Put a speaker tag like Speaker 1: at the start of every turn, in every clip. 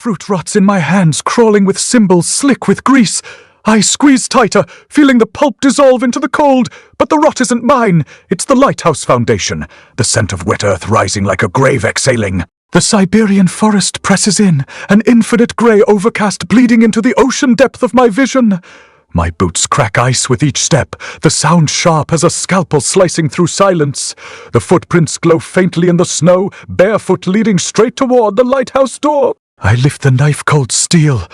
Speaker 1: Fruit rots in my hands, crawling with symbols, slick with grease. I squeeze tighter, feeling the pulp dissolve into the cold, but the rot isn't mine. It's the lighthouse foundation, the scent of wet earth rising like a grave exhaling. The Siberian forest presses in, an infinite grey overcast bleeding into the ocean depth of my vision. My boots crack ice with each step, the sound sharp as a scalpel slicing through silence. The footprints glow faintly in the snow, barefoot leading straight toward the lighthouse door. I lift the knife-cold steel,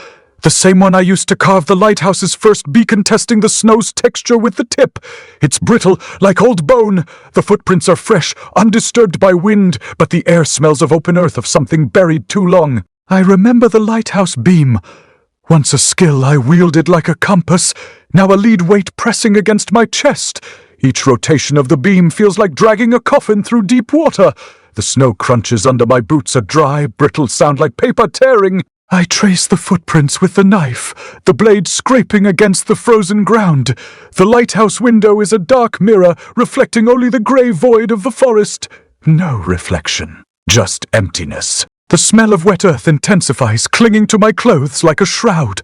Speaker 1: the same one I used to carve the lighthouse's first beacon, testing the snow's texture with the tip. It's brittle, like old bone. The footprints are fresh, undisturbed by wind, but the air smells of open earth, of something buried too long. I remember the lighthouse beam. Once a skill, I wielded like a compass, now a lead weight pressing against my chest. Each rotation of the beam feels like dragging a coffin through deep water. The snow crunches under my boots, a dry, brittle sound like paper tearing. I trace the footprints with the knife, the blade scraping against the frozen ground. The lighthouse window is a dark mirror, reflecting only the grey void of the forest. No reflection, just emptiness. The smell of wet earth intensifies, clinging to my clothes like a shroud.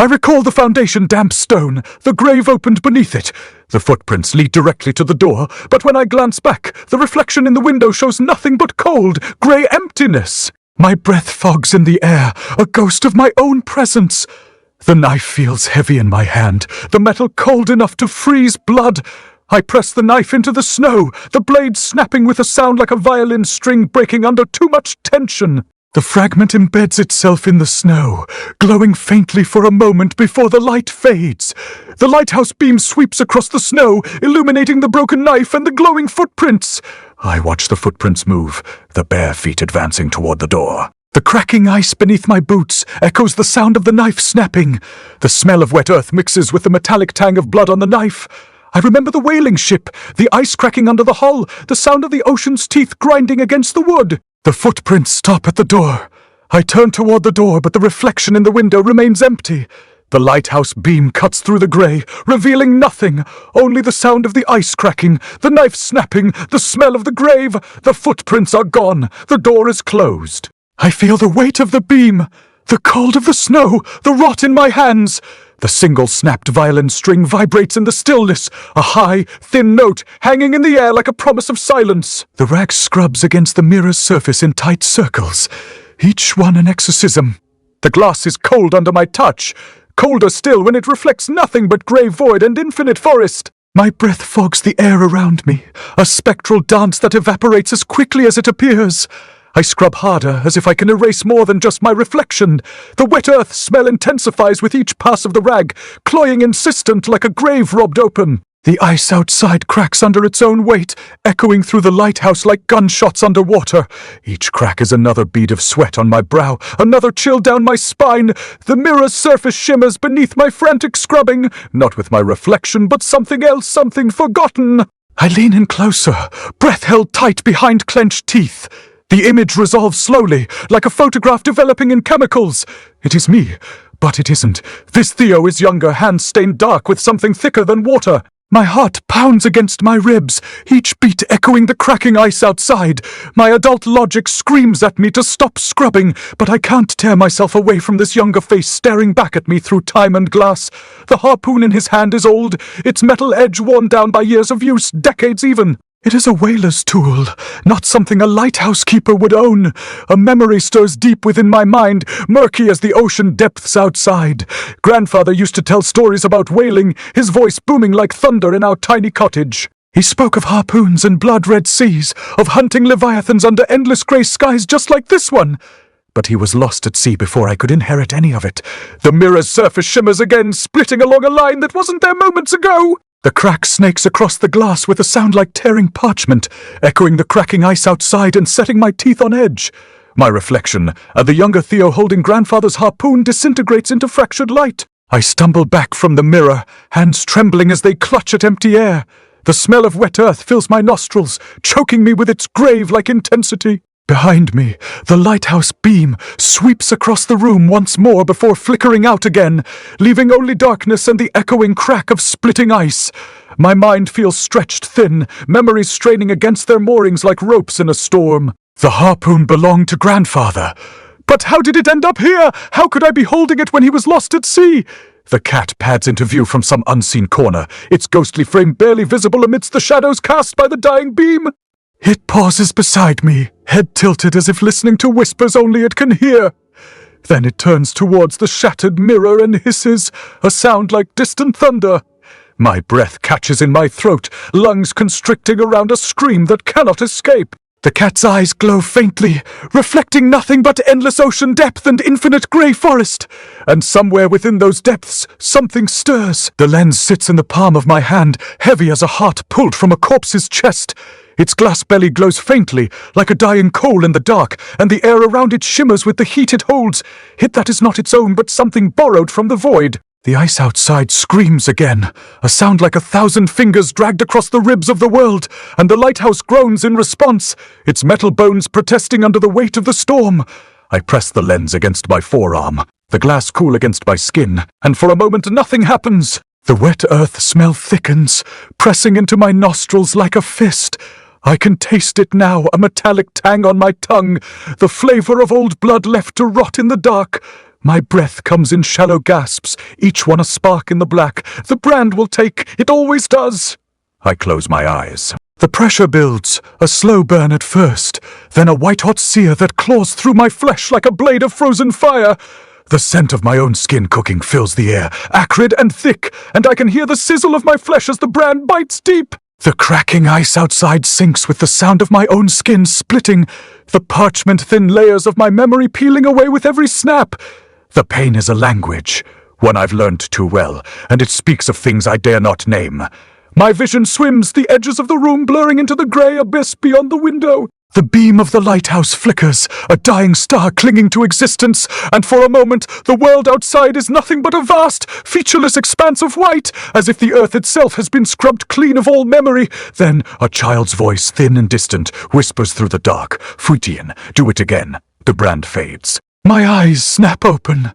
Speaker 1: I recall the foundation damp stone, the grave opened beneath it. The footprints lead directly to the door, but when I glance back, the reflection in the window shows nothing but cold, grey emptiness. My breath fogs in the air, a ghost of my own presence. The knife feels heavy in my hand, the metal cold enough to freeze blood. I press the knife into the snow, the blade snapping with a sound like a violin string breaking under too much tension. The fragment embeds itself in the snow, glowing faintly for a moment before the light fades. The lighthouse beam sweeps across the snow, illuminating the broken knife and the glowing footprints. I watch the footprints move, the bare feet advancing toward the door. The cracking ice beneath my boots echoes the sound of the knife snapping. The smell of wet earth mixes with the metallic tang of blood on the knife. I remember the whaling ship, the ice cracking under the hull, the sound of the ocean's teeth grinding against the wood. The footprints stop at the door. I turn toward the door, but the reflection in the window remains empty. The lighthouse beam cuts through the grey, revealing nothing, only the sound of the ice cracking, the knife snapping, the smell of the grave. The footprints are gone. The door is closed. I feel the weight of the beam, the cold of the snow, the rot in my hands. The single snapped violin string vibrates in the stillness, a high, thin note hanging in the air like a promise of silence. The rag scrubs against the mirror's surface in tight circles, each one an exorcism. The glass is cold under my touch, colder still when it reflects nothing but grey void and infinite forest. My breath fogs the air around me, a spectral dance that evaporates as quickly as it appears. I scrub harder, as if I can erase more than just my reflection. The wet earth smell intensifies with each pass of the rag, cloying insistent like a grave robbed open. The ice outside cracks under its own weight, echoing through the lighthouse like gunshots underwater. Each crack is another bead of sweat on my brow, another chill down my spine. The mirror's surface shimmers beneath my frantic scrubbing, not with my reflection, but something else, something forgotten. I lean in closer, breath held tight behind clenched teeth. The image resolves slowly, like a photograph developing in chemicals. It is me, but it isn't. This Theo is younger, hands stained dark with something thicker than water. My heart pounds against my ribs, each beat echoing the cracking ice outside. My adult logic screams at me to stop scrubbing, but I can't tear myself away from this younger face staring back at me through time and glass. The harpoon in his hand is old, its metal edge worn down by years of use, decades even. It is a whaler's tool, not something a lighthouse keeper would own. A memory stirs deep within my mind, murky as the ocean depths outside. Grandfather used to tell stories about whaling, his voice booming like thunder in our tiny cottage. He spoke of harpoons and blood-red seas, of hunting leviathans under endless grey skies just like this one. But he was lost at sea before I could inherit any of it. The mirror's surface shimmers again, splitting along a line that wasn't there moments ago. The crack snakes across the glass with a sound like tearing parchment, echoing the cracking ice outside and setting my teeth on edge. My reflection, the younger Theo holding grandfather's harpoon, disintegrates into fractured light. I stumble back from the mirror, hands trembling as they clutch at empty air. The smell of wet earth fills my nostrils, choking me with its grave-like intensity. Behind me, the lighthouse beam sweeps across the room once more before flickering out again, leaving only darkness and the echoing crack of splitting ice. My mind feels stretched thin, memories straining against their moorings like ropes in a storm. The harpoon belonged to grandfather, But how did it end up here? How could I be holding it when he was lost at sea? The cat pads into view from some unseen corner, its ghostly frame barely visible amidst the shadows cast by the dying beam. It pauses beside me, head tilted as if listening to whispers only it can hear. Then it turns towards the shattered mirror and hisses, a sound like distant thunder. My breath catches in my throat, lungs constricting around a scream that cannot escape. The cat's eyes glow faintly, reflecting nothing but endless ocean depth and infinite grey forest. And somewhere within those depths, something stirs. The lens sits in the palm of my hand, heavy as a heart pulled from a corpse's chest. Its glass belly glows faintly, like a dying coal in the dark, and the air around it shimmers with the heat it holds, heat that is not its own but something borrowed from the void. The ice outside screams again, a sound like 1,000 fingers dragged across the ribs of the world, and the lighthouse groans in response, its metal bones protesting under the weight of the storm. I press the lens against my forearm, the glass cool against my skin, and for a moment nothing happens. The wet earth smell thickens, pressing into my nostrils like a fist. I can taste it now, a metallic tang on my tongue, the flavor of old blood left to rot in the dark. My breath comes in shallow gasps, each one a spark in the black. The brand will take, it always does. I close my eyes. The pressure builds, a slow burn at first, then a white-hot sear that claws through my flesh like a blade of frozen fire. The scent of my own skin cooking fills the air, acrid and thick, and I can hear the sizzle of my flesh as the brand bites deep. The cracking ice outside sinks with the sound of my own skin splitting, the parchment-thin layers of my memory peeling away with every snap. The pain is a language, one I've learned too well, and it speaks of things I dare not name. My vision swims, the edges of the room blurring into the grey abyss beyond the window. The beam of the lighthouse flickers, a dying star clinging to existence, and for a moment the world outside is nothing but a vast, featureless expanse of white, as if the earth itself has been scrubbed clean of all memory. Then a child's voice, thin and distant, whispers through the dark, "Fuitian, do it again." The brand fades. My eyes snap open.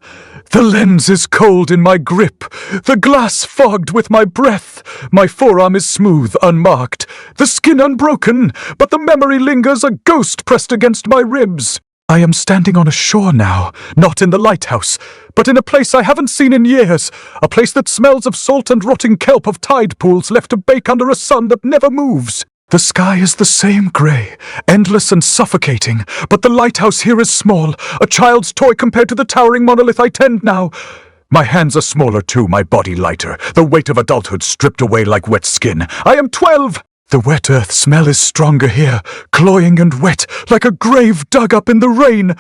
Speaker 1: The lens is cold in my grip, the glass fogged with my breath. My forearm is smooth, unmarked, the skin unbroken, but the memory lingers, a ghost pressed against my ribs. I am standing on a shore now, not in the lighthouse, but in a place I haven't seen in years, a place that smells of salt and rotting kelp, of tide pools left to bake under a sun that never moves. The sky is the same grey, endless and suffocating, but the lighthouse here is small, a child's toy compared to the towering monolith I tend now. My hands are smaller too, my body lighter, the weight of adulthood stripped away like wet skin. I am 12! The wet earth smell is stronger here, cloying and wet, like a grave dug up in the rain.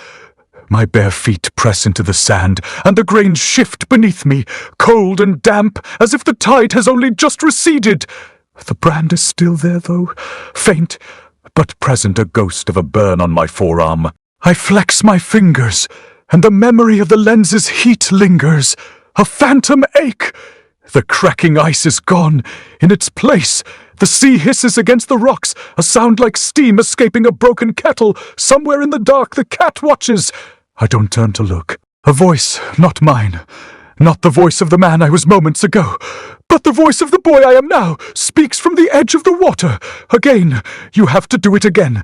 Speaker 1: My bare feet press into the sand, and the grains shift beneath me, cold and damp, as if the tide has only just receded. The brand is still there, though, faint, but present, a ghost of a burn on my forearm. I flex my fingers, and the memory of the lens's heat lingers, a phantom ache. The cracking ice is gone. In its place, the sea hisses against the rocks, a sound like steam escaping a broken kettle. Somewhere in the dark, the cat watches. I don't turn to look. A voice, not mine. Not the voice of the man I was moments ago, but the voice of the boy I am now, speaks from the edge of the water. Again, you have to do it again.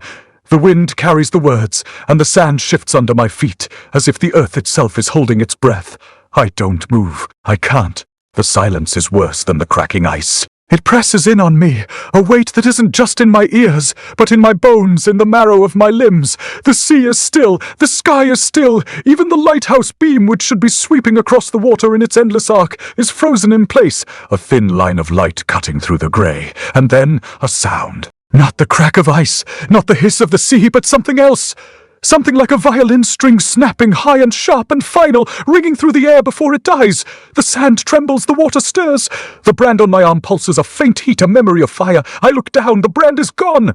Speaker 1: The wind carries the words, and the sand shifts under my feet, as if the earth itself is holding its breath. I don't move. I can't. The silence is worse than the cracking ice. It presses in on me, a weight that isn't just in my ears, but in my bones, in the marrow of my limbs. The sea is still, the sky is still, even the lighthouse beam, which should be sweeping across the water in its endless arc, is frozen in place, a thin line of light cutting through the grey, and then a sound. Not the crack of ice, not the hiss of the sea, but something else. Something like a violin string snapping, high and sharp and final, ringing through the air before it dies. The sand trembles, the water stirs. The brand on my arm pulses, a faint heat, a memory of fire. I look down, the brand is gone.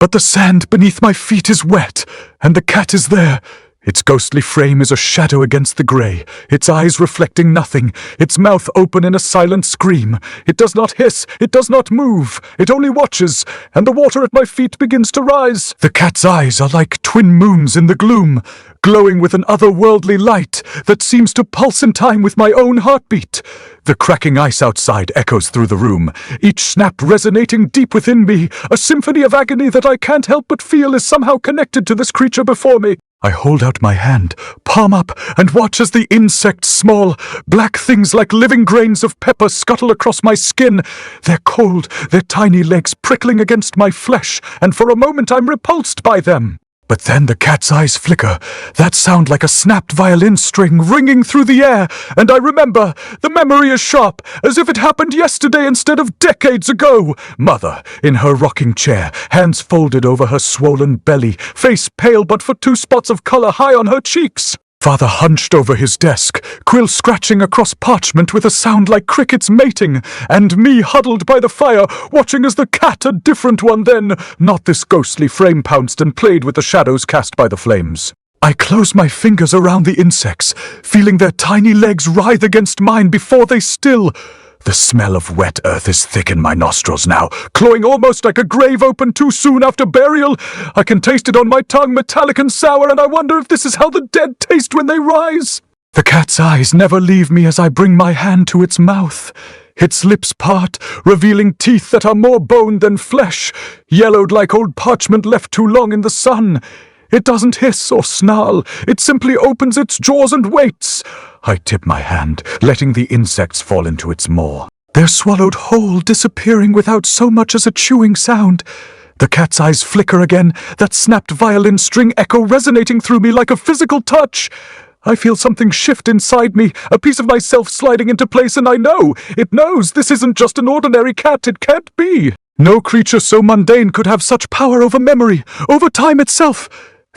Speaker 1: But the sand beneath my feet is wet, and the cat is there. Its ghostly frame is a shadow against the grey, its eyes reflecting nothing, its mouth open in a silent scream. It does not hiss, it does not move, it only watches, and the water at my feet begins to rise. The cat's eyes are like twin moons in the gloom, glowing with an otherworldly light that seems to pulse in time with my own heartbeat. The cracking ice outside echoes through the room, each snap resonating deep within me, a symphony of agony that I can't help but feel is somehow connected to this creature before me. I hold out my hand, palm up, and watch as the insects, small, black things like living grains of pepper, scuttle across my skin. They're cold, their tiny legs prickling against my flesh, and for a moment I'm repulsed by them. But then the cat's eyes flicker, that sound like a snapped violin string ringing through the air, and I remember, the memory is sharp, as if it happened yesterday instead of decades ago. Mother, in her rocking chair, hands folded over her swollen belly, face pale but for 2 spots of color high on her cheeks. Father hunched over his desk, quill scratching across parchment with a sound like crickets mating, and me huddled by the fire, watching as the cat, a different one then, not this ghostly frame, pounced and played with the shadows cast by the flames. I close my fingers around the insects, feeling their tiny legs writhe against mine before they still. The smell of wet earth is thick in my nostrils now, cloying almost like a grave opened too soon after burial. I can taste it on my tongue, metallic and sour, and I wonder if this is how the dead taste when they rise. The cat's eyes never leave me as I bring my hand to its mouth. Its lips part, revealing teeth that are more bone than flesh, yellowed like old parchment left too long in the sun. It doesn't hiss or snarl, it simply opens its jaws and waits. I tip my hand, letting the insects fall into its maw. They're swallowed whole, disappearing without so much as a chewing sound. The cat's eyes flicker again, that snapped violin string echo resonating through me like a physical touch. I feel something shift inside me, a piece of myself sliding into place, and I know, it knows this isn't just an ordinary cat, it can't be. No creature so mundane could have such power over memory, over time itself.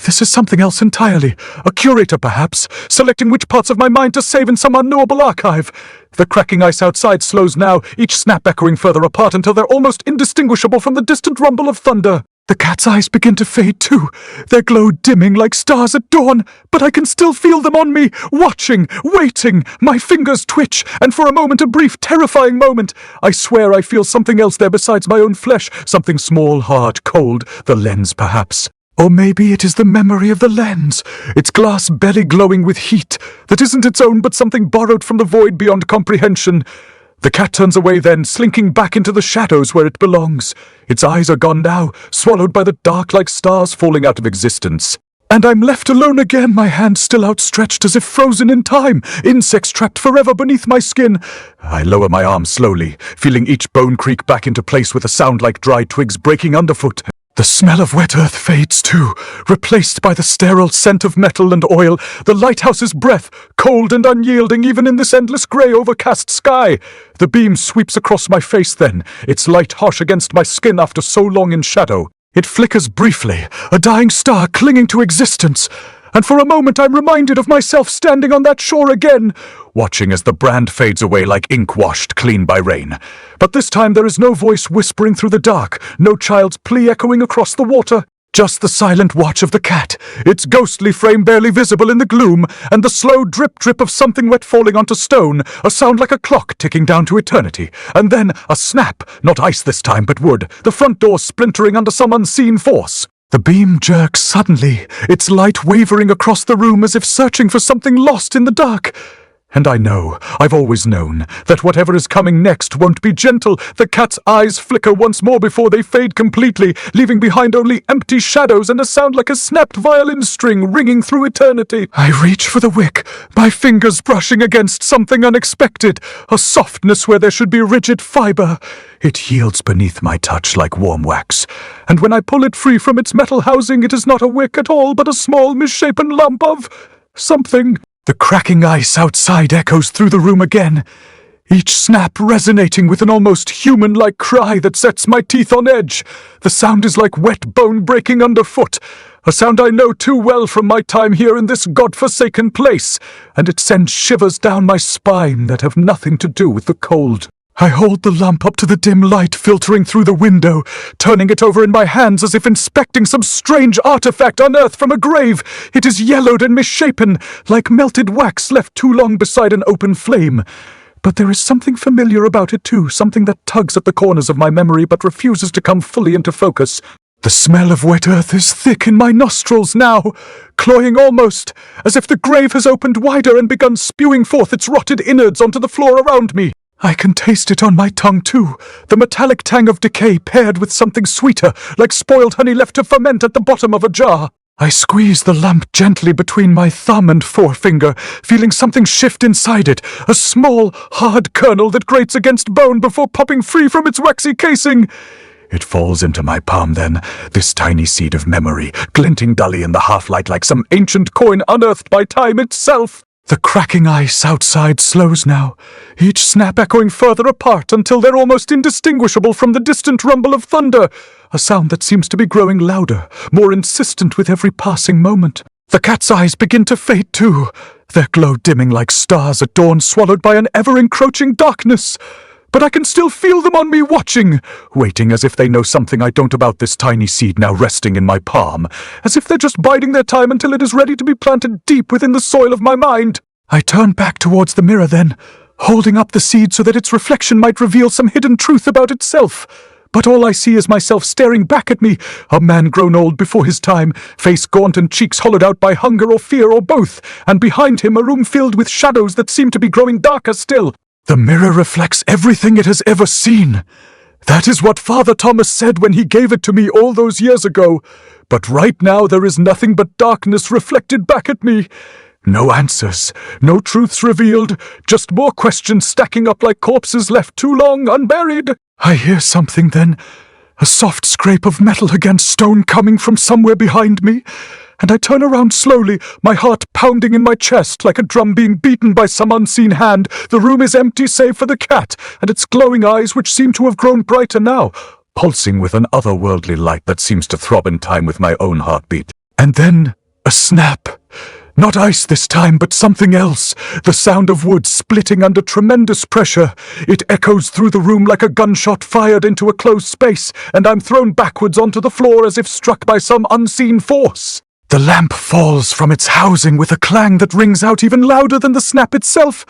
Speaker 1: This is something else entirely, a curator perhaps, selecting which parts of my mind to save in some unknowable archive. The cracking ice outside slows now, each snap echoing further apart until they're almost indistinguishable from the distant rumble of thunder. The cat's eyes begin to fade too, their glow dimming like stars at dawn, but I can still feel them on me, watching, waiting. My fingers twitch, and for a moment, a brief, terrifying moment, I swear I feel something else there besides my own flesh, something small, hard, cold, the lens perhaps. Or maybe it is the memory of the lens, its glass belly glowing with heat, that isn't its own but something borrowed from the void beyond comprehension. The cat turns away then, slinking back into the shadows where it belongs. Its eyes are gone now, swallowed by the dark like stars falling out of existence. And I'm left alone again, my hand still outstretched as if frozen in time, insects trapped forever beneath my skin. I lower my arm slowly, feeling each bone creak back into place with a sound like dry twigs breaking underfoot. The smell of wet earth fades too, replaced by the sterile scent of metal and oil, the lighthouse's breath, cold and unyielding even in this endless grey overcast sky. The beam sweeps across my face then, its light harsh against my skin after so long in shadow. It flickers briefly, a dying star clinging to existence. And for a moment I'm reminded of myself standing on that shore again, watching as the brand fades away like ink washed clean by rain. But this time there is no voice whispering through the dark, no child's plea echoing across the water. Just the silent watch of the cat, its ghostly frame barely visible in the gloom, and the slow drip-drip of something wet falling onto stone, a sound like a clock ticking down to eternity. And then a snap, not ice this time but wood, the front door splintering under some unseen force. The beam jerks suddenly, its light wavering across the room as if searching for something lost in the dark. And I know, I've always known, that whatever is coming next won't be gentle. The cat's eyes flicker once more before they fade completely, leaving behind only empty shadows and a sound like a snapped violin string ringing through eternity. I reach for the wick, my fingers brushing against something unexpected, a softness where there should be rigid fiber. It yields beneath my touch like warm wax, and when I pull it free from its metal housing, it is not a wick at all, but a small misshapen lump of something. The cracking ice outside echoes through the room again, each snap resonating with an almost human-like cry that sets my teeth on edge. The sound is like wet bone breaking underfoot, a sound I know too well from my time here in this god-forsaken place, and it sends shivers down my spine that have nothing to do with the cold. I hold the lump up to the dim light filtering through the window, turning it over in my hands as if inspecting some strange artifact unearthed from a grave. It is yellowed and misshapen, like melted wax left too long beside an open flame. But there is something familiar about it too, something that tugs at the corners of my memory but refuses to come fully into focus. The smell of wet earth is thick in my nostrils now, cloying almost, as if the grave has opened wider and begun spewing forth its rotted innards onto the floor around me. I can taste it on my tongue too, the metallic tang of decay paired with something sweeter, like spoiled honey left to ferment at the bottom of a jar. I squeeze the lamp gently between my thumb and forefinger, feeling something shift inside it, a small, hard kernel that grates against bone before popping free from its waxy casing. It falls into my palm then, this tiny seed of memory, glinting dully in the half-light like some ancient coin unearthed by time itself. The cracking ice outside slows now, each snap echoing further apart until they're almost indistinguishable from the distant rumble of thunder, a sound that seems to be growing louder, more insistent with every passing moment. The cat's eyes begin to fade too, their glow dimming like stars at dawn swallowed by an ever-encroaching darkness. But I can still feel them on me watching, waiting as if they know something I don't about this tiny seed now resting in my palm, as if they're just biding their time until it is ready to be planted deep within the soil of my mind. I turn back towards the mirror then, holding up the seed so that its reflection might reveal some hidden truth about itself. But all I see is myself staring back at me, a man grown old before his time, face gaunt and cheeks hollowed out by hunger or fear or both, and behind him a room filled with shadows that seem to be growing darker still. The mirror reflects everything it has ever seen. That is what Father Thomas said when he gave it to me all those years ago. But right now there is nothing but darkness reflected back at me. No answers, no truths revealed, just more questions stacking up like corpses left too long unburied. I hear something then, a soft scrape of metal against stone coming from somewhere behind me, and I turn around slowly, my heart pounding in my chest like a drum being beaten by some unseen hand. The room is empty save for the cat, and its glowing eyes which seem to have grown brighter now, pulsing with an otherworldly light that seems to throb in time with my own heartbeat. And then a snap. Not ice this time, but something else. The sound of wood splitting under tremendous pressure. It echoes through the room like a gunshot fired into a closed space, and I'm thrown backwards onto the floor as if struck by some unseen force. The lamp falls from its housing with a clang that rings out even louder than the snap itself.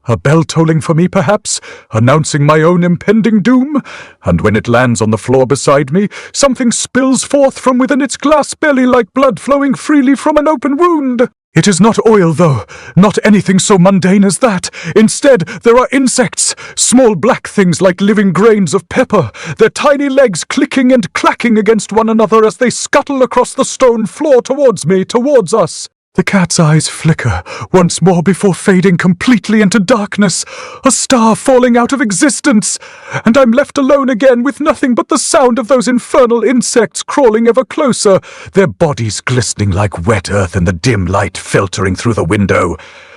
Speaker 1: A bell tolling for me, perhaps, announcing my own impending doom. And when it lands on the floor beside me, something spills forth from within its glass belly like blood flowing freely from an open wound. It is not oil, though, not anything so mundane as that. Instead, there are insects, small black things like living grains of pepper, their tiny legs clicking and clacking against one another as they scuttle across the stone floor towards me, towards us. The cat's eyes flicker once more before fading completely into darkness, a star falling out of existence, and I'm left alone again with nothing but the sound of those infernal insects crawling ever closer, their bodies glistening like wet earth in the dim light filtering through the window.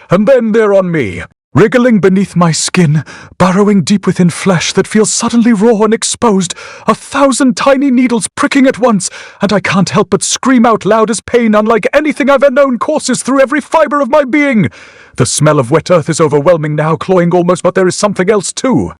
Speaker 1: And then they're on me, wriggling beneath my skin, burrowing deep within flesh that feels suddenly raw and exposed, 1,000 tiny needles pricking at once, and I can't help but scream out loud as pain unlike anything I've ever known courses through every fibre of my being. The smell of wet earth is overwhelming now, cloying almost, but there is something else too.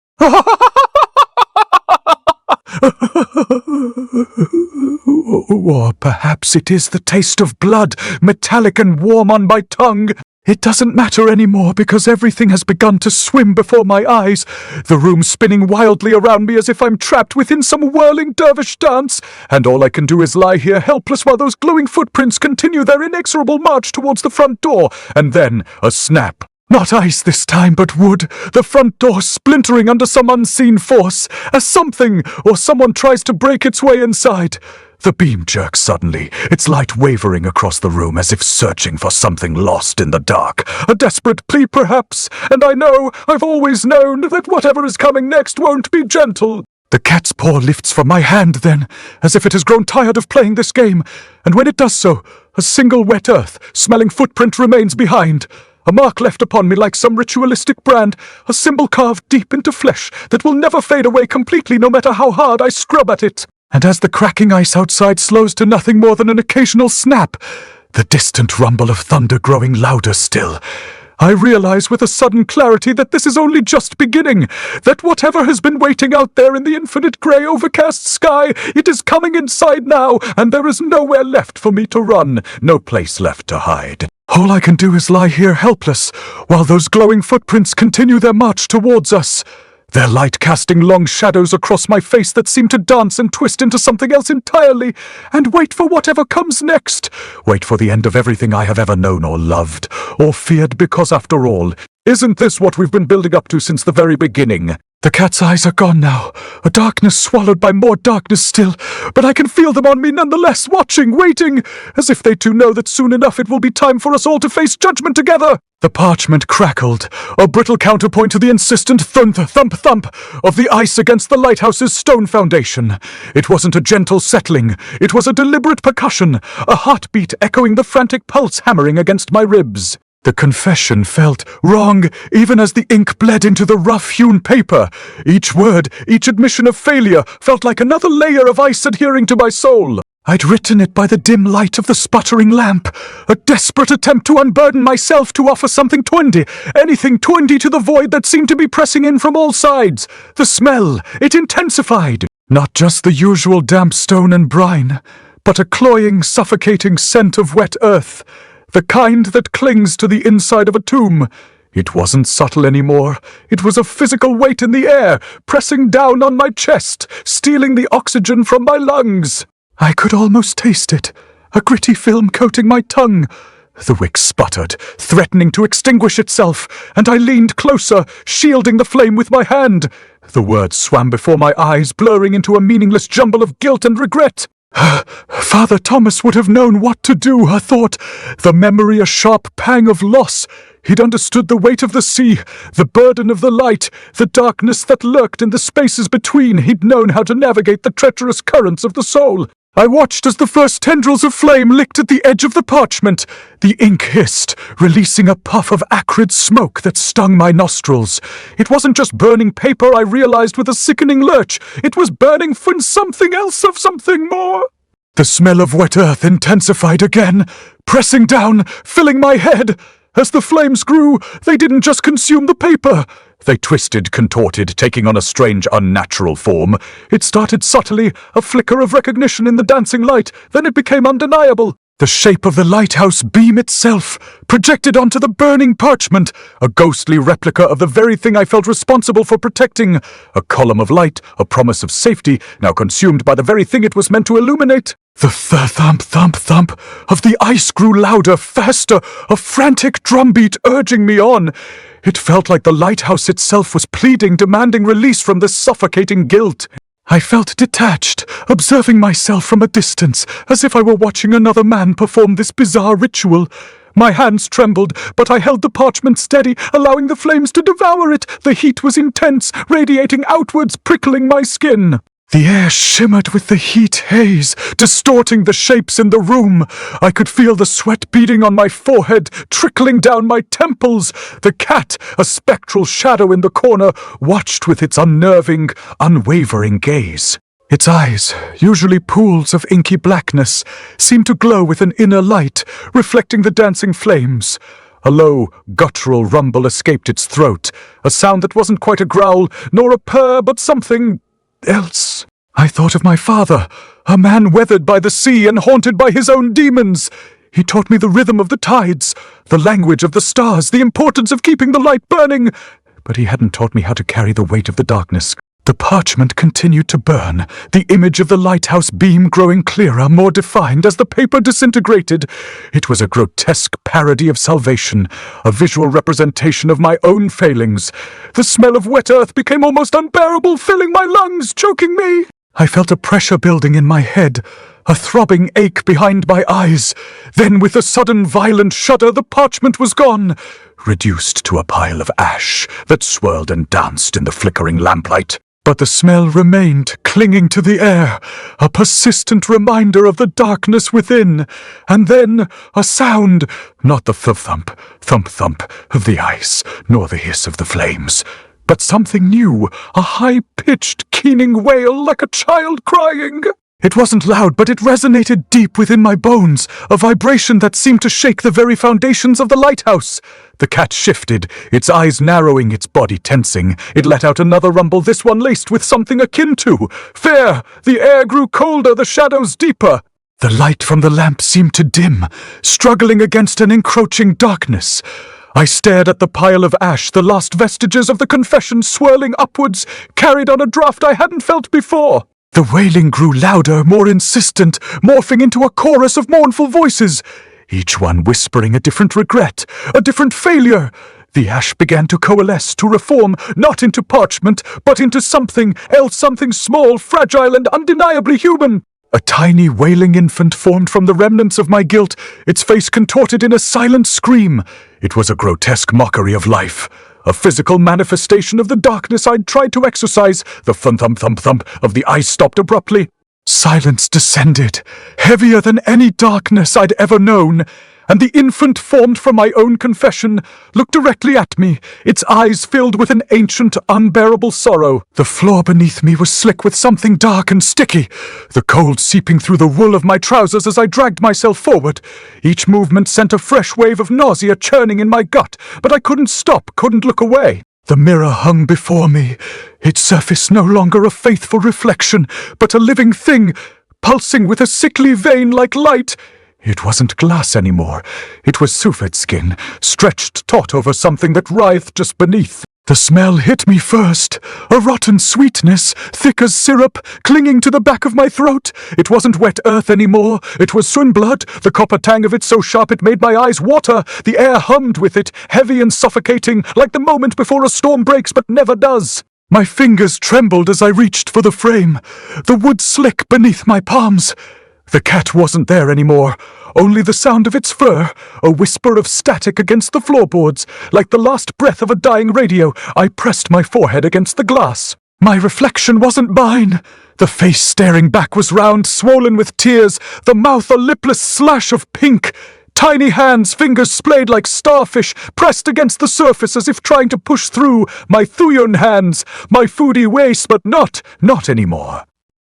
Speaker 1: Or perhaps it is the taste of blood, metallic and warm on my tongue. It doesn't matter anymore because everything has begun to swim before my eyes, the room spinning wildly around me as if I'm trapped within some whirling dervish dance, and all I can do is lie here helpless while those glowing footprints continue their inexorable march towards the front door, and then a snap. Not ice this time, but wood, the front door splintering under some unseen force, as something or someone tries to break its way inside. The beam jerks suddenly, its light wavering across the room as if searching for something lost in the dark. A desperate plea, perhaps, and I know, I've always known, that whatever is coming next won't be gentle. The cat's paw lifts from my hand then, as if it has grown tired of playing this game, and when it does so, a single wet earth-smelling footprint remains behind. A mark left upon me like some ritualistic brand, a symbol carved deep into flesh that will never fade away completely no matter how hard I scrub at it. And as the cracking ice outside slows to nothing more than an occasional snap, the distant rumble of thunder growing louder still, I realize with a sudden clarity that this is only just beginning, that whatever has been waiting out there in the infinite grey overcast sky, it is coming inside now, and there is nowhere left for me to run, no place left to hide. All I can do is lie here helpless, while those glowing footprints continue their march towards us. Their light casting long shadows across my face that seem to dance and twist into something else entirely, and wait for whatever comes next. Wait for the end of everything I have ever known or loved, or feared, because after all, isn't this what we've been building up to since the very beginning? The cat's eyes are gone now, a darkness swallowed by more darkness still, but I can feel them on me nonetheless, watching, waiting, as if they too know that soon enough it will be time for us all to face judgment together. The parchment crackled, a brittle counterpoint to the insistent thump, thump, thump of the ice against the lighthouse's stone foundation. It wasn't a gentle settling, it was a deliberate percussion, a heartbeat echoing the frantic pulse hammering against my ribs. The confession felt wrong, even as the ink bled into the rough-hewn paper. Each word, each admission of failure, felt like another layer of ice adhering to my soul. I'd written it by the dim light of the sputtering lamp, a desperate attempt to unburden myself to offer something twenty, anything twenty to the void that seemed to be pressing in from all sides. The smell, it intensified. Not just the usual damp stone and brine, but a cloying, suffocating scent of wet earth. The kind that clings to the inside of a tomb. It wasn't subtle anymore. It was a physical weight in the air, pressing down on my chest, stealing the oxygen from my lungs. I could almost taste it, a gritty film coating my tongue. The wick sputtered, threatening to extinguish itself, and I leaned closer, shielding the flame with my hand. The words swam before my eyes, blurring into a meaningless jumble of guilt and regret. Father Thomas would have known what to do, I thought, the memory a sharp pang of loss. He'd understood the weight of the sea, the burden of the light, the darkness that lurked in the spaces between. He'd known how to navigate the treacherous currents of the soul. I watched as the first tendrils of flame licked at the edge of the parchment. The ink hissed, releasing a puff of acrid smoke that stung my nostrils. It wasn't just burning paper, I realized with a sickening lurch. It was burning from something else of something more. The smell of wet earth intensified again, pressing down, filling my head. As the flames grew, they didn't just consume the paper. They twisted, contorted, taking on a strange, unnatural form. It started subtly, a flicker of recognition in the dancing light, then it became undeniable. The shape of the lighthouse beam itself, projected onto the burning parchment, a ghostly replica of the very thing I felt responsible for protecting. A column of light, a promise of safety, now consumed by the very thing it was meant to illuminate. The thump, thump, thump of the ice grew louder, faster, a frantic drumbeat urging me on. It felt like the lighthouse itself was pleading, demanding release from this suffocating guilt. I felt detached, observing myself from a distance, as if I were watching another man perform this bizarre ritual. My hands trembled, but I held the parchment steady, allowing the flames to devour it. The heat was intense, radiating outwards, prickling my skin. The air shimmered with the heat haze, distorting the shapes in the room. I could feel the sweat beading on my forehead, trickling down my temples. The cat, a spectral shadow in the corner, watched with its unnerving, unwavering gaze. Its eyes, usually pools of inky blackness, seemed to glow with an inner light, reflecting the dancing flames. A low, guttural rumble escaped its throat, a sound that wasn't quite a growl, nor a purr, but something else. I thought of my father, a man weathered by the sea and haunted by his own demons. He taught me the rhythm of the tides, the language of the stars, the importance of keeping the light burning. But he hadn't taught me how to carry the weight of the darkness. The parchment continued to burn, the image of the lighthouse beam growing clearer, more defined as the paper disintegrated. It was a grotesque parody of salvation, a visual representation of my own failings. The smell of wet earth became almost unbearable, filling my lungs, choking me. I felt a pressure building in my head, a throbbing ache behind my eyes. Then, with a sudden violent shudder, the parchment was gone, reduced to a pile of ash that swirled and danced in the flickering lamplight. But the smell remained, clinging to the air, a persistent reminder of the darkness within. And then a sound, not the thump, thump of the ice, nor the hiss of the flames, but something new, a high-pitched, keening wail like a child crying. It wasn't loud, but it resonated deep within my bones, a vibration that seemed to shake the very foundations of the lighthouse. The cat shifted, its eyes narrowing, its body tensing. It let out another rumble, this one laced with something akin to fear. The air grew colder, the shadows deeper. The light from the lamp seemed to dim, struggling against an encroaching darkness. I stared at the pile of ash, the last vestiges of the confession swirling upwards, carried on a draught I hadn't felt before. The wailing grew louder, more insistent, morphing into a chorus of mournful voices, each one whispering a different regret, a different failure. The ash began to coalesce, to reform, not into parchment, but into something else, something small, fragile, and undeniably human. A tiny wailing infant formed from the remnants of my guilt, its face contorted in a silent scream. It was a grotesque mockery of life, a physical manifestation of the darkness I'd tried to exorcise. The thump-thump-thump of the ice stopped abruptly. Silence descended, heavier than any darkness I'd ever known, and the infant formed from my own confession looked directly at me, its eyes filled with an ancient, unbearable sorrow. The floor beneath me was slick with something dark and sticky, the cold seeping through the wool of my trousers as I dragged myself forward. Each movement sent a fresh wave of nausea churning in my gut, but I couldn't stop, couldn't look away. The mirror hung before me, its surface no longer a faithful reflection, but a living thing, pulsing with a sickly vein like light. It wasn't glass anymore. It was sufet skin, stretched taut over something that writhed just beneath. The smell hit me first, a rotten sweetness, thick as syrup, clinging to the back of my throat. It wasn't wet earth anymore. It was swinblood, the copper tang of it so sharp it made my eyes water. The air hummed with it, heavy and suffocating, like the moment before a storm breaks but never does. My fingers trembled as I reached for the frame, the wood slick beneath my palms. The cat wasn't there anymore, only the sound of its fur, a whisper of static against the floorboards. Like the last breath of a dying radio, I pressed my forehead against the glass. My reflection wasn't mine. The face staring back was round, swollen with tears, the mouth a lipless slash of pink. Tiny hands, fingers splayed like starfish, pressed against the surface as if trying to push through. My Thuyon hands, my foodie waste, but not anymore.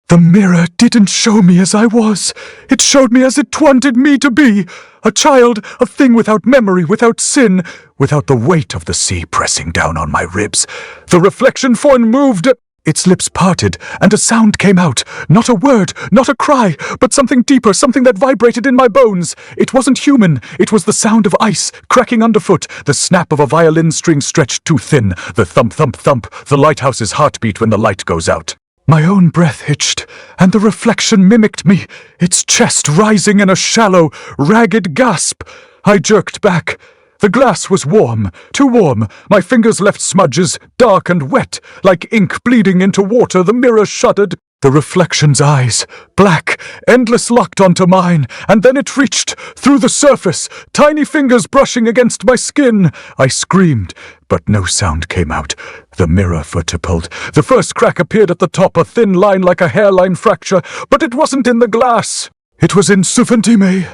Speaker 1: The mirror didn't show me as I was. It showed me as it wanted me to be. A child, a thing without memory, without sin, without the weight of the sea pressing down on my ribs. The reflection form moved. Its lips parted, and a sound came out. Not a word, not a cry, but something deeper, something that vibrated in my bones. It wasn't human. It was the sound of ice, cracking underfoot, the snap of a violin string stretched too thin, the thump-thump-thump, the lighthouse's heartbeat when the light goes out. My own breath hitched, and the reflection mimicked me, its chest rising in a shallow, ragged gasp. I jerked back. The glass was warm, too warm. My fingers left smudges, dark and wet, like ink bleeding into water. The mirror shuddered. The reflection's eyes, black, endless, locked onto mine, and then it reached through the surface, tiny fingers brushing against my skin. I screamed, but no sound came out. The mirror vertipled. The first crack appeared at the top, a thin line like a hairline fracture, but it wasn't in the glass. It was in Sufentime.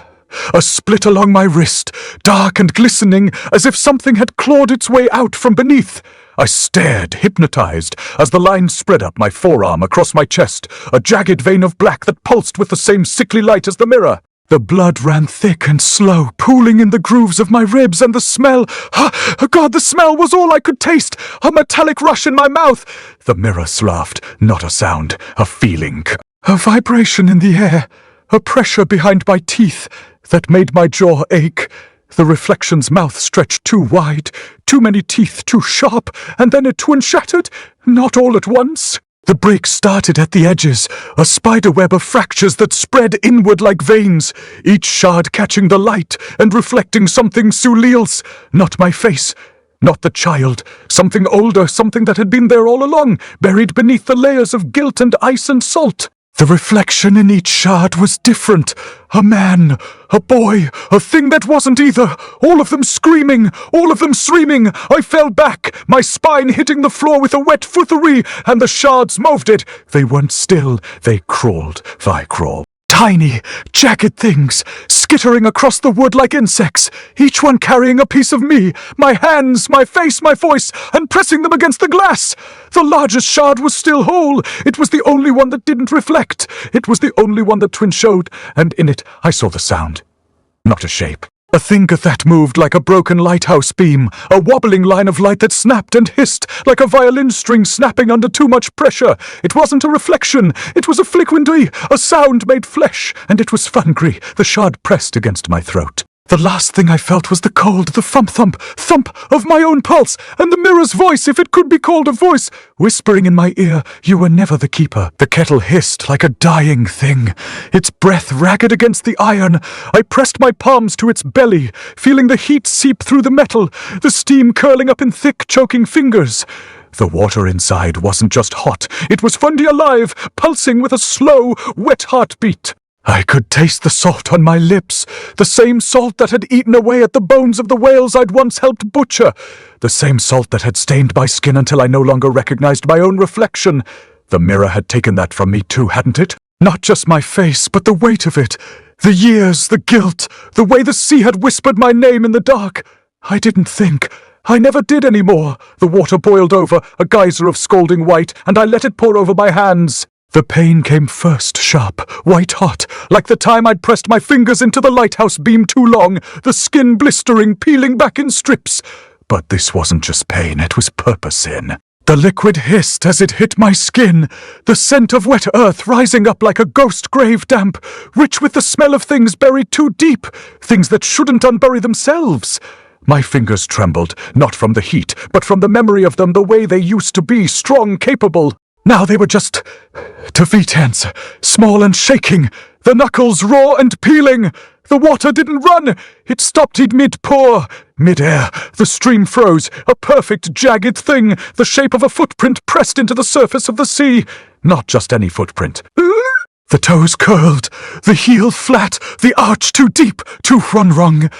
Speaker 1: A split along my wrist, dark and glistening, as if something had clawed its way out from beneath. I stared, hypnotized, as the line spread up my forearm across my chest, a jagged vein of black that pulsed with the same sickly light as the mirror. The blood ran thick and slow, pooling in the grooves of my ribs, and the smell, God, the smell was all I could taste, a metallic rush in my mouth. The mirror laughed, not a sound, a feeling, a vibration in the air, a pressure behind my teeth that made my jaw ache. The reflection's mouth stretched too wide, too many teeth, too sharp, and then it twin shattered, not all at once. The break started at the edges, a spiderweb of fractures that spread inward like veins, each shard catching the light and reflecting something Sulil's, not my face, not the child, something older, something that had been there all along, buried beneath the layers of guilt and ice and salt. The reflection in each shard was different. A man, a boy, a thing that wasn't either. All of them screaming, all of them screaming. I fell back, my spine hitting the floor with a wet footery, and the shards moved it. They weren't still, they crawled, I crawl. Tiny, jagged things, skittering across the wood like insects, each one carrying a piece of me, my hands, my face, my voice, and pressing them against the glass. The largest shard was still whole. It was the only one that didn't reflect. It was the only one that twin showed, and in it I saw the sound, not a shape. A thing that moved like a broken lighthouse beam, a wobbling line of light that snapped and hissed like a violin string snapping under too much pressure. It wasn't a reflection, it was a fliquendy, a sound made flesh, and it was fungry, the shard pressed against my throat. The last thing I felt was the cold, the thump of my own pulse, and the mirror's voice, if it could be called a voice, whispering in my ear, "You were never the keeper." The kettle hissed like a dying thing, its breath ragged against the iron. I pressed my palms to its belly, feeling the heat seep through the metal, the steam curling up in thick, choking fingers. The water inside wasn't just hot, it was fully alive, pulsing with a slow, wet heartbeat. I could taste the salt on my lips, the same salt that had eaten away at the bones of the whales I'd once helped butcher, the same salt that had stained my skin until I no longer recognized my own reflection. The mirror had taken that from me too, hadn't it? Not just my face, but the weight of it. The years, the guilt, the way the sea had whispered my name in the dark. I didn't think. I never did any more. The water boiled over, a geyser of scalding white, and I let it pour over my hands. The pain came first, sharp, white-hot, like the time I'd pressed my fingers into the lighthouse beam too long, the skin blistering, peeling back in strips. But this wasn't just pain, it was purpose-in. The liquid hissed as it hit my skin, the scent of wet earth rising up like a ghost grave damp, rich with the smell of things buried too deep, things that shouldn't unbury themselves. My fingers trembled, not from the heat, but from the memory of them the way they used to be, strong, capable. Now they were just defeat hands, small and shaking, the knuckles raw and peeling. The water didn't run, it stopped in mid-pour. Mid-air, the stream froze, a perfect jagged thing, the shape of a footprint pressed into the surface of the sea. Not just any footprint. The toes curled, the heel flat, the arch too deep, too run-rung.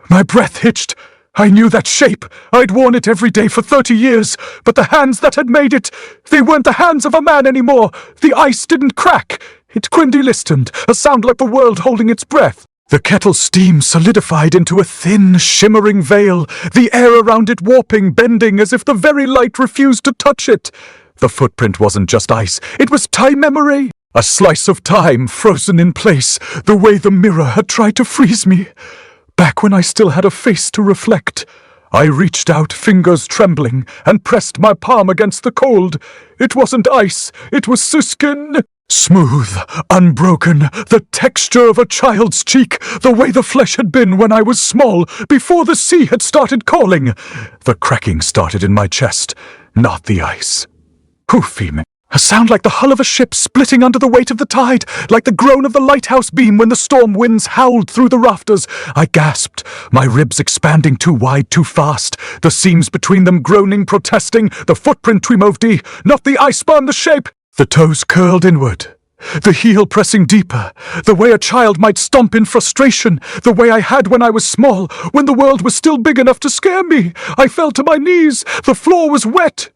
Speaker 1: My breath hitched. I knew that shape. I'd worn it every day for 30 years, but the hands that had made it, they weren't the hands of a man anymore. The ice didn't crack. It quindi-listened, a sound like the world holding its breath. The kettle's steam solidified into a thin, shimmering veil, the air around it warping, bending as if the very light refused to touch it. The footprint wasn't just ice, it was time memory. A slice of time frozen in place, the way the mirror had tried to freeze me. Back when I still had a face to reflect, I reached out, fingers trembling, and pressed my palm against the cold. It wasn't ice, it was skin. Smooth, unbroken, the texture of a child's cheek, the way the flesh had been when I was small, before the sea had started calling. The cracking started in my chest, not the ice. Hoofy. A sound like the hull of a ship splitting under the weight of the tide, like the groan of the lighthouse beam when the storm winds howled through the rafters. I gasped, my ribs expanding too wide, too fast, the seams between them groaning, protesting, the footprint Twimov-D, not the iceberg, the shape. The toes curled inward, the heel pressing deeper, the way a child might stomp in frustration, the way I had when I was small, when the world was still big enough to scare me. I fell to my knees, the floor was wet.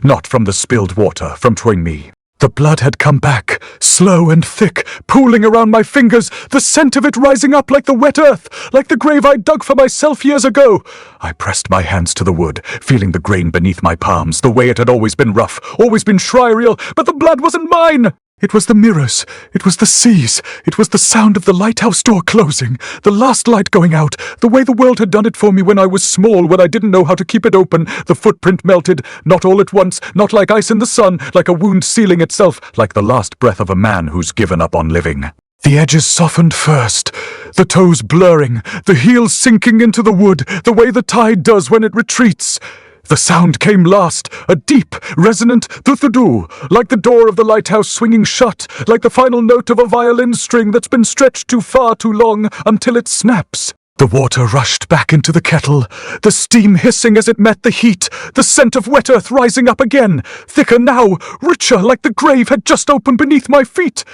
Speaker 1: Not from the spilled water, from between me. The blood had come back, slow and thick, pooling around my fingers, the scent of it rising up like the wet earth, like the grave I dug for myself years ago. I pressed my hands to the wood, feeling the grain beneath my palms, the way it had always been rough, always been shriereal, but the blood wasn't mine. It was the mirrors, it was the seas, it was the sound of the lighthouse door closing, the last light going out, the way the world had done it for me when I was small, when I didn't know how to keep it open. The footprint melted, not all at once, not like ice in the sun, like a wound sealing itself, like the last breath of a man who's given up on living. The edges softened first, the toes blurring, the heels sinking into the wood, the way the tide does when it retreats. The sound came last, a deep, resonant do-do-do, like the door of the lighthouse swinging shut, like the final note of a violin string that's been stretched too far too long until it snaps. The water rushed back into the kettle, the steam hissing as it met the heat, the scent of wet earth rising up again, thicker now, richer, like the grave had just opened beneath my feet.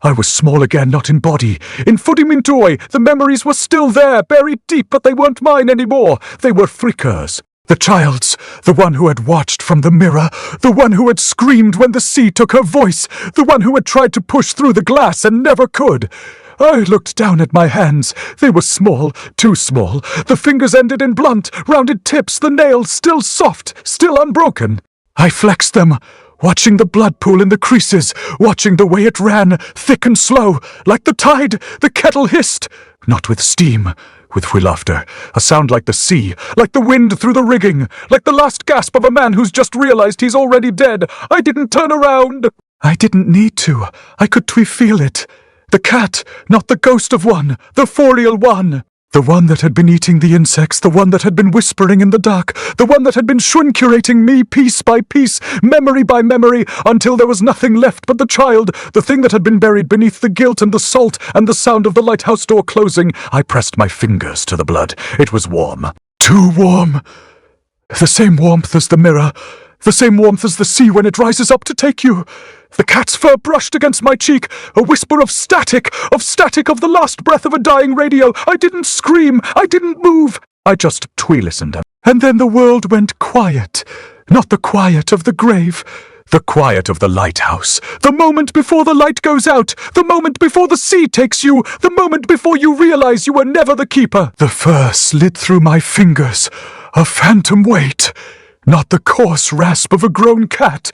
Speaker 1: I was small again, not in body. In Fudimintoi, the memories were still there, buried deep, but they weren't mine anymore. They were Fricker's. The child's, the one who had watched from the mirror, the one who had screamed when the sea took her voice, the one who had tried to push through the glass and never could. I looked down at my hands. They were small, too small. The fingers ended in blunt, rounded tips, the nails still soft, still unbroken. I flexed them, watching the blood pool in the creases, watching the way it ran, thick and slow, like the tide. The kettle hissed, not with steam, with laughter, a sound like the sea, like the wind through the rigging, like the last gasp of a man who's just realized he's already dead. I didn't turn around. I didn't need to. I could feel it. The cat, not the ghost of one, the forial one. The one that had been eating the insects, the one that had been whispering in the dark, the one that had been shrink-curating me piece by piece, memory by memory, until there was nothing left but the child, the thing that had been buried beneath the guilt and the salt and the sound of the lighthouse door closing. I pressed my fingers to the blood. It was warm. Too warm. The same warmth as the mirror. The same warmth as the sea when it rises up to take you. The cat's fur brushed against my cheek, a whisper of static of the last breath of a dying radio. I didn't scream, I didn't move. I just listened. And then the world went quiet. Not the quiet of the grave, the quiet of the lighthouse. The moment before the light goes out, the moment before the sea takes you, the moment before you realize you were never the keeper. The fur slid through my fingers, a phantom weight. Not the coarse rasp of a grown cat,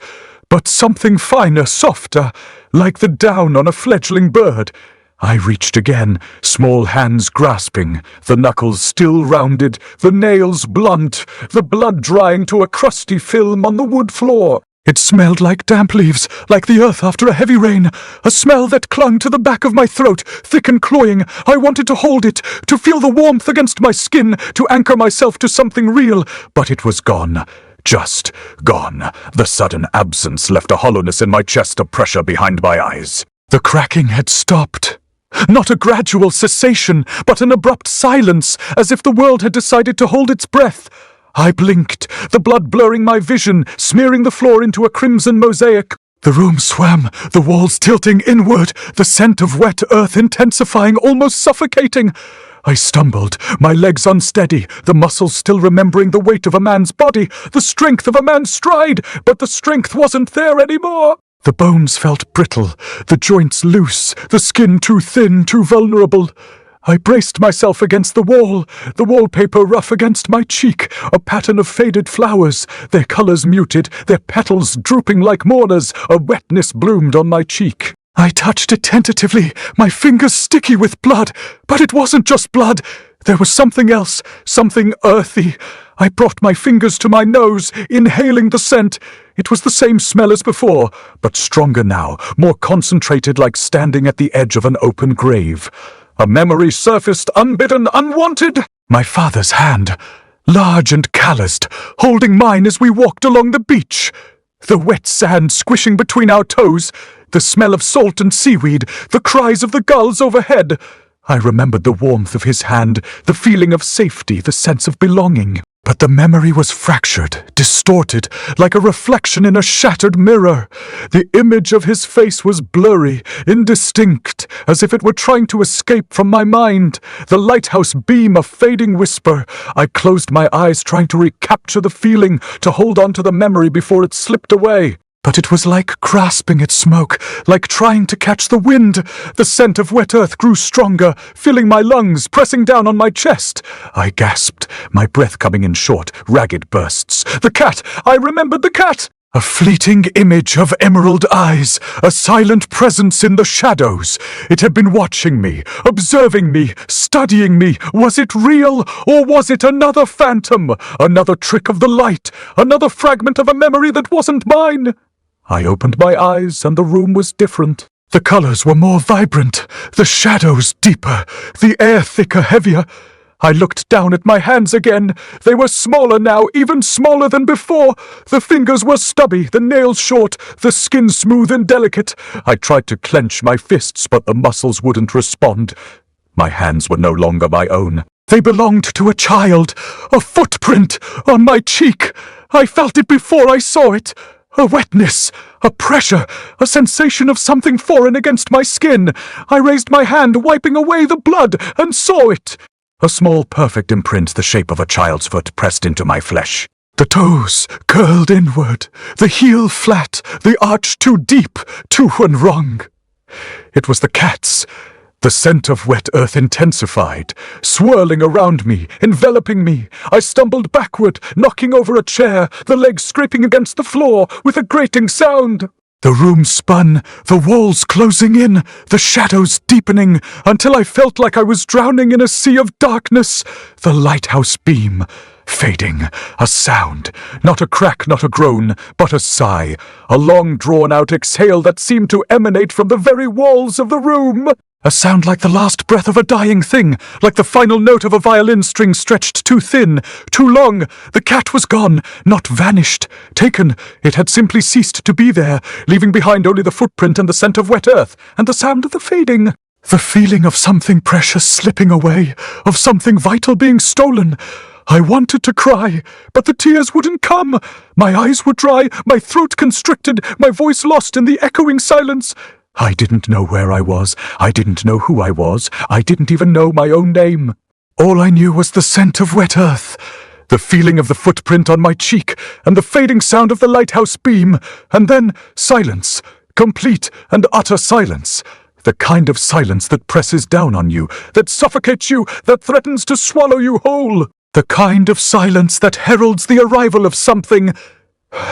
Speaker 1: but something finer, softer, like the down on a fledgling bird. I reached again, small hands grasping, the knuckles still rounded, the nails blunt, the blood drying to a crusty film on the wood floor. It smelled like damp leaves, like the earth after a heavy rain, a smell that clung to the back of my throat, thick and cloying. I wanted to hold it, to feel the warmth against my skin, to anchor myself to something real, but it was gone. Just gone. The sudden absence left a hollowness in my chest, a pressure behind my eyes. The cracking had stopped. Not a gradual cessation, but an abrupt silence, as if the world had decided to hold its breath. I blinked, the blood blurring my vision, smearing the floor into a crimson mosaic. The room swam, the walls tilting inward, the scent of wet earth intensifying, almost suffocating. I stumbled, my legs unsteady, the muscles still remembering the weight of a man's body, the strength of a man's stride, but the strength wasn't there anymore. The bones felt brittle, the joints loose, the skin too thin, too vulnerable. I braced myself against the wallpaper rough against my cheek, a pattern of faded flowers, their colors muted, their petals drooping like mourners, a wetness bloomed on my cheek. I touched it tentatively, my fingers sticky with blood, but it wasn't just blood. There was something else, something earthy. I brought my fingers to my nose, inhaling the scent. It was the same smell as before, but stronger now, more concentrated, like standing at the edge of an open grave. A memory surfaced, unbidden, unwanted. My father's hand, large and calloused, holding mine as we walked along the beach. The wet sand squishing between our toes, the smell of salt and seaweed, the cries of the gulls overhead. I remembered the warmth of his hand, the feeling of safety, the sense of belonging. But the memory was fractured, distorted, like a reflection in a shattered mirror. The image of his face was blurry, indistinct, as if it were trying to escape from my mind. The lighthouse beam a fading whisper. I closed my eyes, trying to recapture the feeling, to hold on to the memory before it slipped away. But it was like grasping at smoke, like trying to catch the wind. The scent of wet earth grew stronger, filling my lungs, pressing down on my chest. I gasped, my breath coming in short, ragged bursts. The cat! I remembered the cat! A fleeting image of emerald eyes, a silent presence in the shadows. It had been watching me, observing me, studying me. Was it real, or was it another phantom? Another trick of the light, another fragment of a memory that wasn't mine? I opened my eyes, and the room was different. The colors were more vibrant, the shadows deeper, the air thicker, heavier. I looked down at my hands again. They were smaller now, even smaller than before. The fingers were stubby, the nails short, the skin smooth and delicate. I tried to clench my fists, but the muscles wouldn't respond. My hands were no longer my own. They belonged to a child, a footprint on my cheek. I felt it before I saw it. A wetness, a pressure, a sensation of something foreign against my skin. I raised my hand, wiping away the blood, and saw it. A small, perfect imprint, the shape of a child's foot, pressed into my flesh. The toes curled inward, the heel flat, the arch too deep, too unwrung. It was the cat's. The scent of wet earth intensified, swirling around me, enveloping me. I stumbled backward, knocking over a chair, the legs scraping against the floor with a grating sound. The room spun, the walls closing in, the shadows deepening, until I felt like I was drowning in a sea of darkness. The lighthouse beam fading, a sound, not a crack, not a groan, but a sigh, a long drawn-out exhale that seemed to emanate from the very walls of the room. A sound like the last breath of a dying thing, like the final note of a violin string stretched too thin, too long. The cat was gone, not vanished, taken. It had simply ceased to be there, leaving behind only the footprint and the scent of wet earth, and the sound of the fading. The feeling of something precious slipping away, of something vital being stolen. I wanted to cry, but the tears wouldn't come. My eyes were dry, my throat constricted, my voice lost in the echoing silence. I didn't know where I was. I didn't know who I was. I didn't even know my own name. All I knew was the scent of wet earth, the feeling of the footprint on my cheek, and the fading sound of the lighthouse beam, and then silence, complete and utter silence. The kind of silence that presses down on you, that suffocates you, that threatens to swallow you whole. The kind of silence that heralds the arrival of something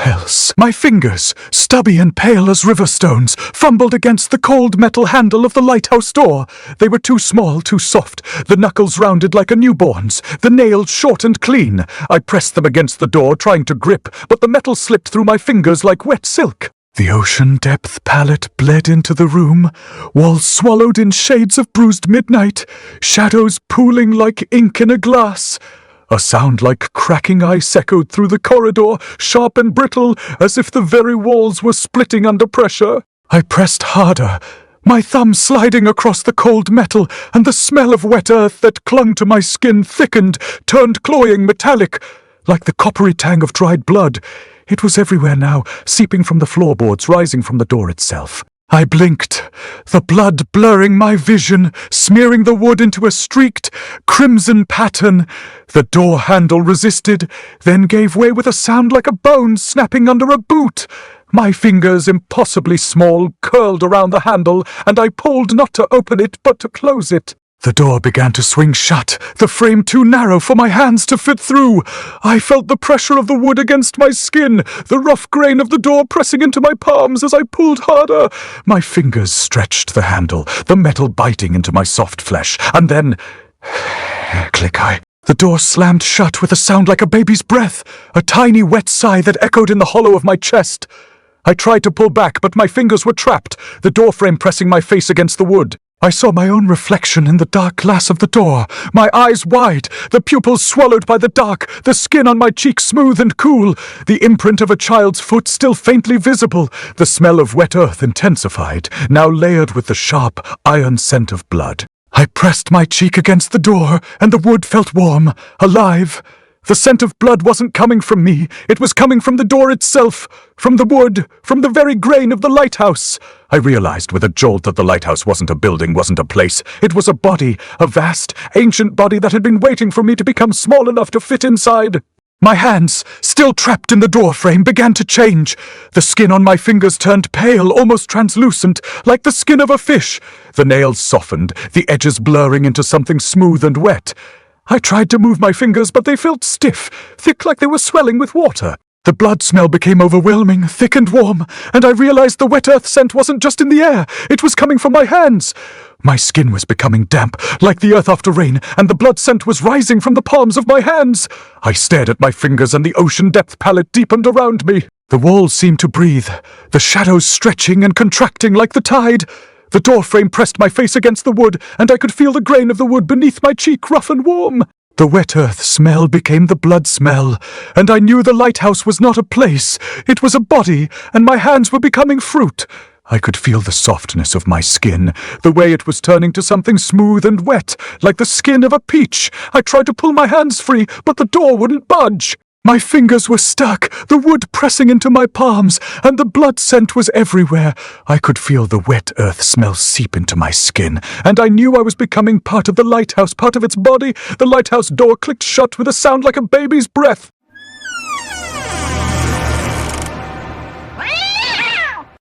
Speaker 1: else. My fingers, stubby and pale as river stones, fumbled against the cold metal handle of the lighthouse door. They were too small, too soft, the knuckles rounded like a newborn's, the nails short and clean. I pressed them against the door, trying to grip, but the metal slipped through my fingers like wet silk. The ocean depth palette bled into the room, walls swallowed in shades of bruised midnight, shadows pooling like ink in a glass. A sound like cracking ice echoed through the corridor, sharp and brittle, as if the very walls were splitting under pressure. I pressed harder, my thumb sliding across the cold metal, and the smell of wet earth that clung to my skin thickened, turned cloying metallic, like the coppery tang of dried blood. It was everywhere now, seeping from the floorboards, rising from the door itself. I blinked, the blood blurring my vision, smearing the wood into a streaked, crimson pattern. The door handle resisted, then gave way with a sound like a bone snapping under a boot. My fingers, impossibly small, curled around the handle, and I pulled not to open it, but to close it. The door began to swing shut, the frame too narrow for my hands to fit through. I felt the pressure of the wood against my skin, the rough grain of the door pressing into my palms as I pulled harder. My fingers stretched the handle, the metal biting into my soft flesh, and then click-I. The door slammed shut with a sound like a baby's breath, a tiny wet sigh that echoed in the hollow of my chest. I tried to pull back, but my fingers were trapped, the doorframe pressing my face against the wood. I saw my own reflection in the dark glass of the door, my eyes wide, the pupils swallowed by the dark, the skin on my cheek smooth and cool, the imprint of a child's foot still faintly visible, the smell of wet earth intensified, now layered with the sharp, iron scent of blood. I pressed my cheek against the door, and the wood felt warm, alive. The scent of blood wasn't coming from me. It was coming from the door itself, from the wood, from the very grain of the lighthouse. I realized with a jolt that the lighthouse wasn't a building, wasn't a place. It was a body, a vast, ancient body that had been waiting for me to become small enough to fit inside. My hands, still trapped in the doorframe, began to change. The skin on my fingers turned pale, almost translucent, like the skin of a fish. The nails softened, the edges blurring into something smooth and wet. I tried to move my fingers, but they felt stiff, thick like they were swelling with water. The blood smell became overwhelming, thick and warm, and I realized the wet earth scent wasn't just in the air, it was coming from my hands. My skin was becoming damp, like the earth after rain, and the blood scent was rising from the palms of my hands. I stared at my fingers, and the ocean depth palette deepened around me. The walls seemed to breathe, the shadows stretching and contracting like the tide. The doorframe pressed my face against the wood, and I could feel the grain of the wood beneath my cheek, rough and warm. The wet earth smell became the blood smell, and I knew the lighthouse was not a place. It was a body, and my hands were becoming fruit. I could feel the softness of my skin, the way it was turning to something smooth and wet, like the skin of a peach. I tried to pull my hands free, but the door wouldn't budge. My fingers were stuck, the wood pressing into my palms, and the blood scent was everywhere. I could feel the wet earth smell seep into my skin, and I knew I was becoming part of the lighthouse, part of its body. The lighthouse door clicked shut with a sound like a baby's breath.